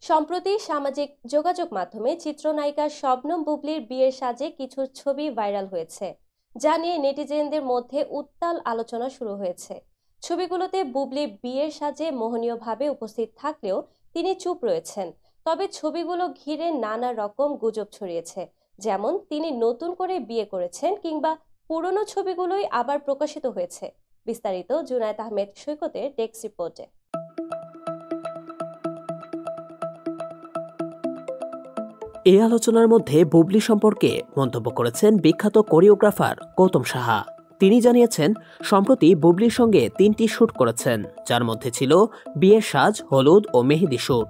সম্প্রতি সামাজিক যোগাযোগ মাধ্যমে চিত্রনায়িকা শবনম বুবলির বিয়ের সাজে কিছু ছবি ভাইরাল হয়েছে, যা নিয়ে নেটিজেনদের মধ্যে উত্তাল আলোচনা শুরু হয়েছে। ছবিগুলোতে বুবলি বিয়ের সাজে মোহনীয়ভাবে উপস্থিত থাকলেও তিনি চুপ রয়েছেন। তবে ছবিগুলো ঘিরে নানা রকম গুজব ছড়িয়েছে, যেমন তিনি নতুন করে বিয়ে করেছেন কিংবা পুরনো ছবিগুলোই আবার প্রকাশিত হয়েছে। বিস্তারিত জুনায়েদ আহমেদ সৈকতের ডেস্ক রিপোর্টে। এই আলোচনার মধ্যে বুবলি সম্পর্কে মন্তব্য করেছেন বিখ্যাত কোরিওগ্রাফার গৌতম সাহা। তিনি জানিয়েছেন, সম্প্রতি বুবলির সঙ্গে 3টি শ্যুট করেছেন, যার মধ্যে ছিল বিয়ের সাজ, হলুদ ও মেহেদি শ্যুট।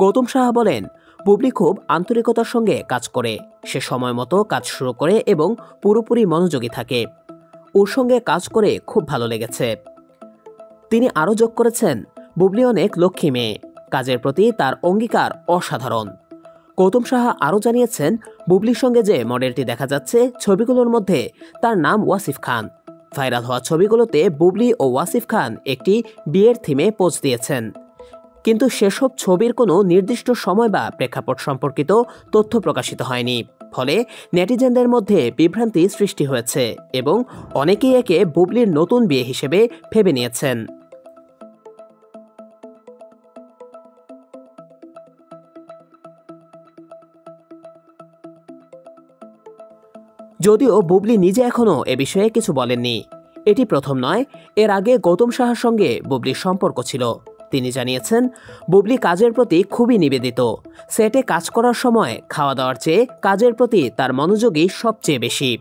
গৌতম সাহা বলেন, বুবলি খুব আন্তরিকতার সঙ্গে কাজ করে, সে সময় মতো কাজ শুরু করে এবং পুরোপুরি মনোযোগী থাকে। ওর সঙ্গে কাজ করে খুব ভালো লেগেছে। তিনি আরও যোগ করেছেন, বুবলি অনেক লক্ষ্মী মেয়ে, কাজের প্রতি তার অঙ্গীকার অসাধারণ। গৌতম সাহা আরও জানিয়েছেন, বুবলির সঙ্গে যে মডেলটি দেখা যাচ্ছে ছবিগুলোর মধ্যে, তার নাম ওয়াসিফ খান। ভাইরাল হওয়া ছবিগুলোতে বুবলি ও ওয়াসিফ খান একটি বিয়ের থিমে পোজ দিয়েছেন, কিন্তু সেসব ছবির কোনো নির্দিষ্ট সময় বা প্রেক্ষাপট সম্পর্কিত তথ্য প্রকাশিত হয়নি। ফলে নেটিজেনদের মধ্যে বিভ্রান্তি সৃষ্টি হয়েছে এবং অনেকেই একে বুবলির নতুন বিয়ে হিসেবে ভেবে নিয়েছেন। যদিও বুবলি নিজে এখনও এ বিষয়ে কিছু বলেননি। এটি প্রথম নয়, এর আগে গৌতম সাহার সঙ্গে বুবলির সম্পর্ক ছিল। তিনি জানিয়েছেন, বুবলি কাজের প্রতি খুবই নিবেদিত। সেটে কাজ করার সময় খাওয়া দাওয়ার চেয়ে কাজের প্রতি তার মনোযোগই সবচেয়ে বেশি।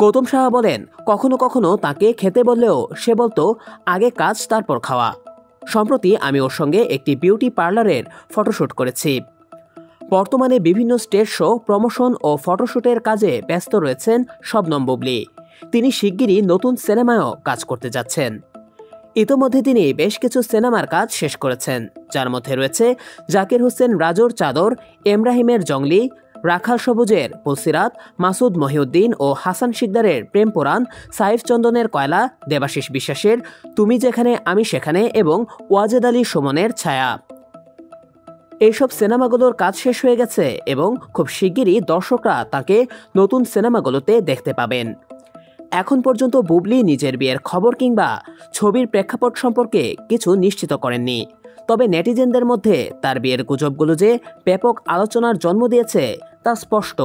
গৌতম সাহা বলেন, কখনো কখনো তাকে খেতে বললেও সে বলতো, আগে কাজ তারপর খাওয়া। সম্প্রতি আমি ওর সঙ্গে একটি বিউটি পার্লারের ফটোশ্যুট করেছি। বর্তমানে বিভিন্ন স্টেজ শো, প্রমোশন ও ফটোশ্যুটের কাজে ব্যস্ত রয়েছেন শবনম বুবলি। তিনি শিগগিরই নতুন সিনেমায়ও কাজ করতে যাচ্ছেন। ইতোমধ্যে তিনি বেশ কিছু সিনেমার কাজ শেষ করেছেন, যার মধ্যে রয়েছে জাকির হোসেন রাজুর চাদর, এমরাহিমের জঙ্গলি, রাখাল সবুজের পুলসিরাত, মাসুদ মহিউদ্দিন ও হাসান শিকদারের প্রেম পুরাণ, সাইফ চন্দনের কয়লা, দেবাশিস বিশ্বাসের তুমি যেখানে আমি সেখানে এবং ওয়াজেদ আলী সুমনের ছায়া। এইসব সিনেমাগুলোর কাজ শেষ হয়ে গেছে এবং খুব শিগগিরই দর্শকরা তাকে নতুন সিনেমাগুলোতে দেখতে পাবেন। এখন পর্যন্ত বুবলি নিজের বিয়ের খবর কিংবা ছবির প্রেক্ষাপট সম্পর্কে কিছু নিশ্চিত করেননি। তবে নেটিজেনদের মধ্যে তার বিয়ের গুজবগুলো যে ব্যাপক আলোচনার জন্ম দিয়েছে তা স্পষ্ট।